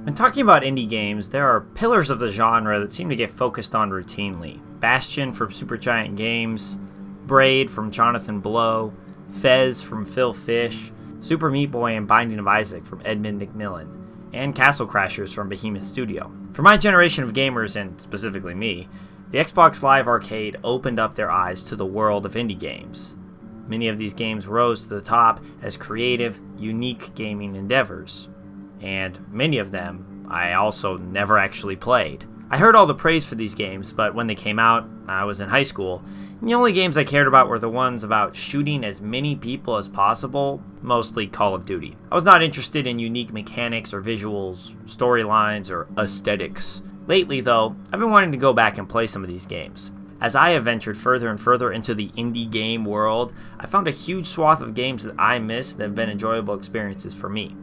When talking about indie games, there are pillars of the genre that seem to get focused on routinely. Bastion from Supergiant Games, Braid from Jonathan Blow, Fez from Phil Fish, Super Meat Boy and Binding of Isaac from Edmund McMillan, and Castle Crashers from Behemoth Studio. For my generation of gamers, and specifically me, the Xbox Live Arcade opened up their eyes to the world of indie games. Many of these games rose to the top as creative, unique gaming endeavors. And many of them I also never actually played. I heard all the praise for these games, but when they came out, I was in high school, and the only games I cared about were the ones about shooting as many people as possible, mostly Call of Duty. I was not interested in unique mechanics or visuals, storylines, or aesthetics. Lately, though, I've been wanting to go back and play some of these games. As I have ventured further and further into the indie game world, I found a huge swath of games that I missed that have been enjoyable experiences for me.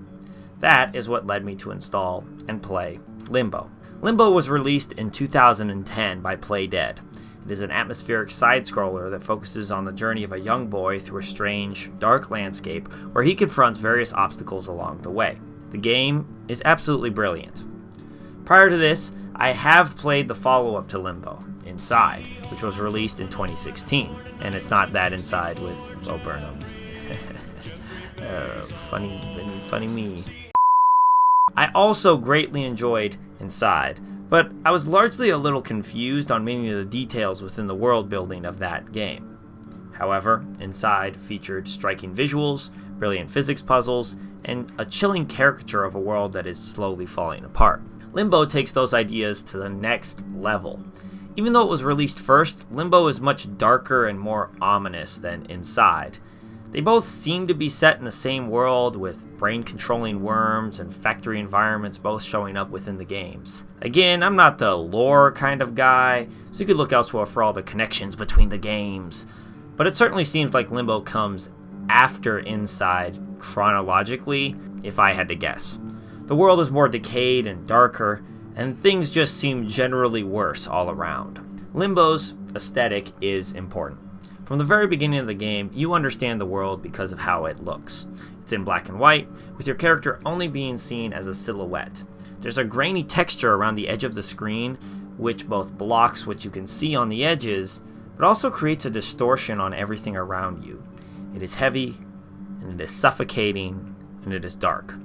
That is what led me to install and play Limbo. Limbo was released in 2010 by Playdead. It is an atmospheric side-scroller that focuses on the journey of a young boy through a strange, dark landscape where he confronts various obstacles along the way. The game is absolutely brilliant. Prior to this, I have played the follow-up to Limbo, Inside, which was released in 2016, and it's not that Inside with Bo Burnham. Funny me. I also greatly enjoyed Inside, but I was largely a little confused on many of the details within the world building of that game. However, Inside featured striking visuals, brilliant physics puzzles, and a chilling caricature of a world that is slowly falling apart. Limbo takes those ideas to the next level. Even though it was released first, Limbo is much darker and more ominous than Inside. They both seem to be set in the same world, with brain-controlling worms and factory environments both showing up within the games. Again, I'm not the lore kind of guy, so you could look elsewhere for all the connections between the games. But it certainly seems like Limbo comes after Inside chronologically, if I had to guess. The world is more decayed and darker, and things just seem generally worse all around. Limbo's aesthetic is important. From the very beginning of the game, you understand the world because of how it looks. It's in black and white, with your character only being seen as a silhouette. There's a grainy texture around the edge of the screen, which both blocks what you can see on the edges, but also creates a distortion on everything around you. It is heavy, and it is suffocating, and it is dark.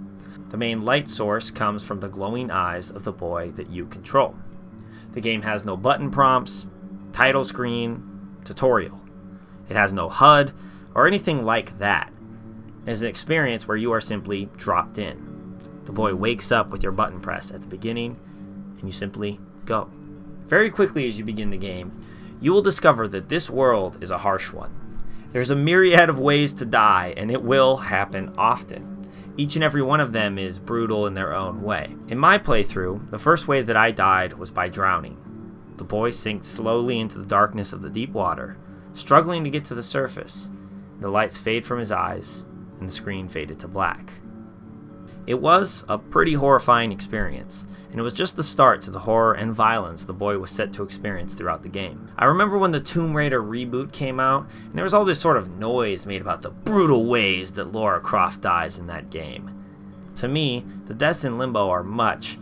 The main light source comes from the glowing eyes of the boy that you control. The game has no button prompts, title screen, tutorial. It has no HUD or anything like that. It is an experience where you are simply dropped in. The boy wakes up with your button press at the beginning, and you simply go. Very quickly as you begin the game, you will discover that this world is a harsh one. There's a myriad of ways to die, and it will happen often. Each and every one of them is brutal in their own way. In my playthrough, the first way that I died was by drowning. The boy sinks slowly into the darkness of the deep water, struggling to get to the surface. The lights fade from his eyes, and the screen faded to black. It was a pretty horrifying experience, and it was just the start to the horror and violence the boy was set to experience throughout the game. I remember when the Tomb Raider reboot came out, and there was all this sort of noise made about the brutal ways that Lara Croft dies in that game. To me, the deaths in Limbo are much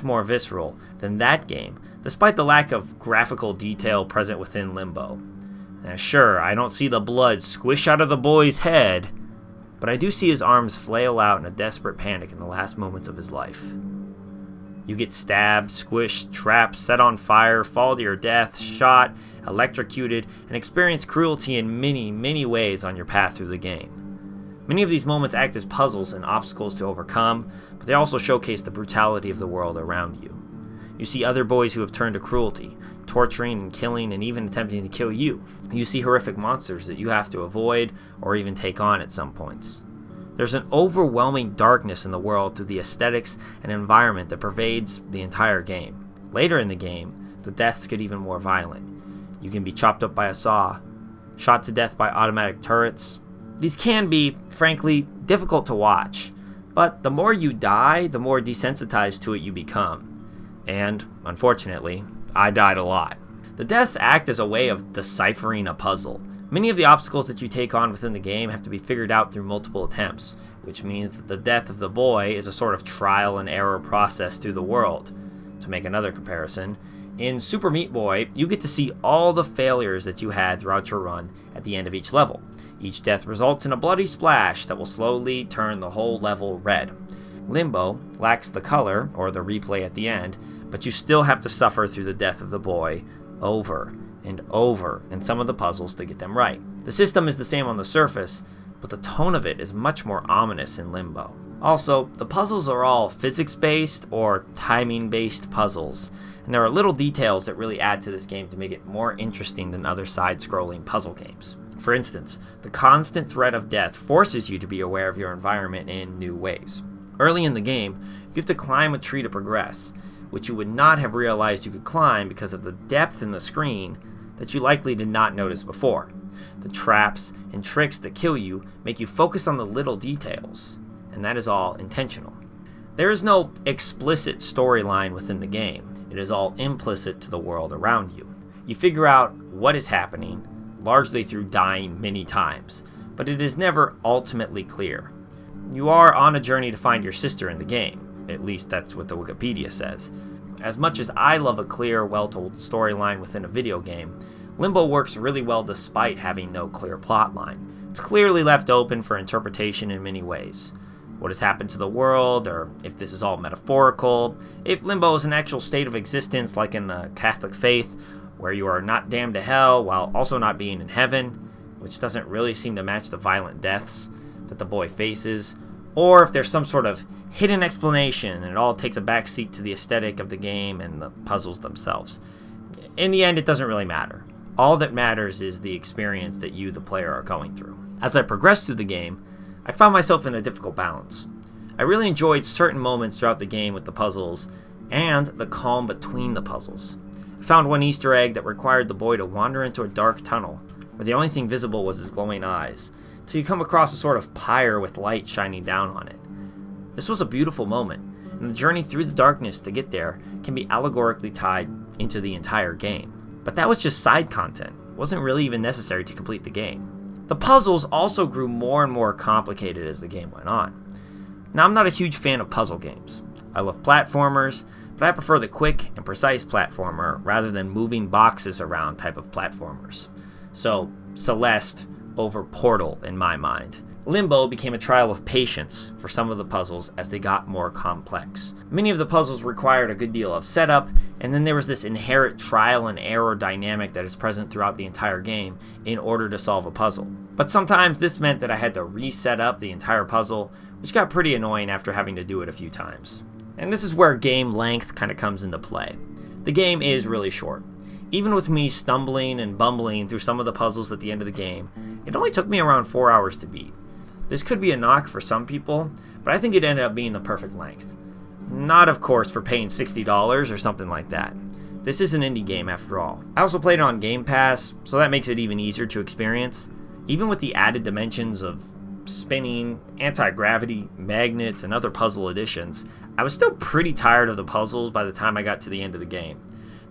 more visceral than that game, despite the lack of graphical detail present within Limbo. Now, sure, I don't see the blood squish out of the boy's head, but I do see his arms flail out in a desperate panic in the last moments of his life. You get stabbed, squished, trapped, set on fire, fall to your death, shot, electrocuted, and experience cruelty in many ways on your path through the game. Many of these moments act as puzzles and obstacles to overcome, but they also showcase the brutality of the world around you. You see other boys who have turned to cruelty, torturing and killing and even attempting to kill you. You see horrific monsters that you have to avoid or even take on at some points. There's an overwhelming darkness in the world through the aesthetics and environment that pervades the entire game. Later in the game, the deaths get even more violent. You can be chopped up by a saw, shot to death by automatic turrets. These can be, frankly, difficult to watch, but the more you die, the more desensitized to it you become. And, unfortunately, I died a lot. The deaths act as a way of deciphering a puzzle. Many of the obstacles that you take on within the game have to be figured out through multiple attempts, which means that the death of the boy is a sort of trial and error process through the world. To make another comparison, in Super Meat Boy, you get to see all the failures that you had throughout your run at the end of each level. Each death results in a bloody splash that will slowly turn the whole level red. Limbo lacks the color, or the replay at the end, but you still have to suffer through the death of the boy over and over in some of the puzzles to get them right. The system is the same on the surface, but the tone of it is much more ominous in Limbo. Also, the puzzles are all physics-based or timing-based puzzles, and there are little details that really add to this game to make it more interesting than other side-scrolling puzzle games. For instance, the constant threat of death forces you to be aware of your environment in new ways. Early in the game, you have to climb a tree to progress, which you would not have realized you could climb because of the depth in the screen that you likely did not notice before. The traps and tricks that kill you make you focus on the little details, and that is all intentional. There is no explicit storyline within the game. It is all implicit to the world around you. You figure out what is happening, largely through dying many times, but it is never ultimately clear. You are on a journey to find your sister in the game, at least that's what the Wikipedia says. As much as I love a clear, well-told storyline within a video game, Limbo works really well despite having no clear plotline. It's clearly left open for interpretation in many ways. What has happened to the world, or if this is all metaphorical, if Limbo is an actual state of existence like in the Catholic faith, where you are not damned to hell while also not being in heaven, which doesn't really seem to match the violent deaths that the boy faces, or if there's some sort of hidden explanation and it all takes a backseat to the aesthetic of the game and the puzzles themselves. In the end, it doesn't really matter. All that matters is the experience that you, the player, are going through. As I progressed through the game, I found myself in a difficult balance. I really enjoyed certain moments throughout the game with the puzzles and the calm between the puzzles. I found one Easter egg that required the boy to wander into a dark tunnel where the only thing visible was his glowing eyes, till you come across a sort of pyre with light shining down on it. This was a beautiful moment, and the journey through the darkness to get there can be allegorically tied into the entire game. But that was just side content. It wasn't really even necessary to complete the game. The puzzles also grew more and more complicated as the game went on. Now, I'm not a huge fan of puzzle games. I love platformers, but I prefer the quick and precise platformer rather than moving boxes around type of platformers. So, Celeste over Portal in my mind. Limbo became a trial of patience for some of the puzzles as they got more complex. Many of the puzzles required a good deal of setup, and then there was this inherent trial and error dynamic that is present throughout the entire game in order to solve a puzzle. But sometimes this meant that I had to reset up the entire puzzle, which got pretty annoying after having to do it a few times. And this is where game length kind of comes into play. The game is really short. Even with me stumbling and bumbling through some of the puzzles at the end of the game, it only took me around 4 hours to beat. This could be a knock for some people, but I think it ended up being the perfect length. Not, of course, for paying $60 or something like that. This is an indie game after all. I also played it on Game Pass, so that makes it even easier to experience. Even with the added dimensions of spinning, anti-gravity, magnets, and other puzzle additions, I was still pretty tired of the puzzles by the time I got to the end of the game.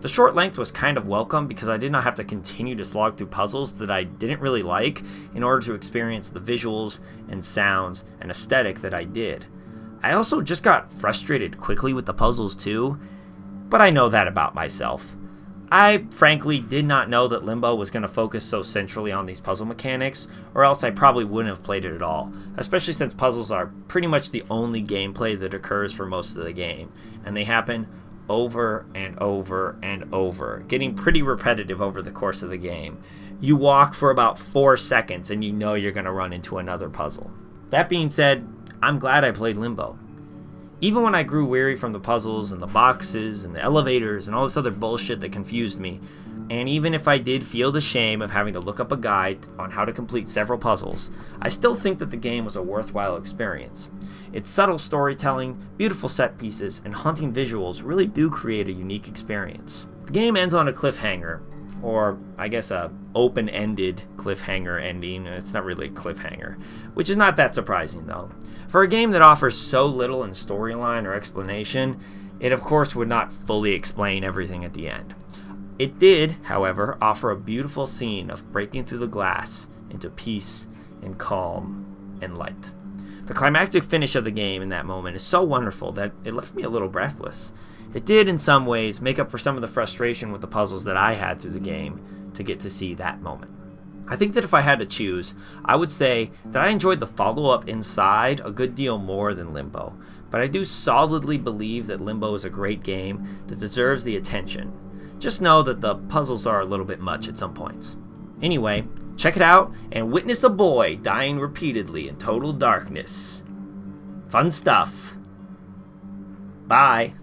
The short length was kind of welcome because I did not have to continue to slog through puzzles that I didn't really like in order to experience the visuals and sounds and aesthetic that I did. I also just got frustrated quickly with the puzzles too, but I know that about myself. I frankly did not know that Limbo was going to focus so centrally on these puzzle mechanics, or else I probably wouldn't have played it at all, especially since puzzles are pretty much the only gameplay that occurs for most of the game, and they happen over and over and over, getting pretty repetitive over the course of the game. You walk for about 4 seconds and you know you're going to run into another puzzle. That being said, I'm glad I played Limbo. Even when I grew weary from the puzzles and the boxes and the elevators and all this other bullshit that confused me, and even if I did feel the shame of having to look up a guide on how to complete several puzzles, I still think that the game was a worthwhile experience. Its subtle storytelling, beautiful set pieces, and haunting visuals really do create a unique experience. The game ends on a cliffhanger, or I guess a open-ended cliffhanger ending. It's not really a cliffhanger, which is not that surprising though. For a game that offers so little in storyline or explanation, it of course would not fully explain everything at the end. It did, however, offer a beautiful scene of breaking through the glass into peace and calm and light. The climactic finish of the game in that moment is so wonderful that it left me a little breathless. It did, in some ways, make up for some of the frustration with the puzzles that I had through the game to get to see that moment. I think that if I had to choose, I would say that I enjoyed the follow-up Inside a good deal more than Limbo, but I do solidly believe that Limbo is a great game that deserves the attention. Just know that the puzzles are a little bit much at some points. Anyway, check it out and witness a boy dying repeatedly in total darkness. Fun stuff. Bye.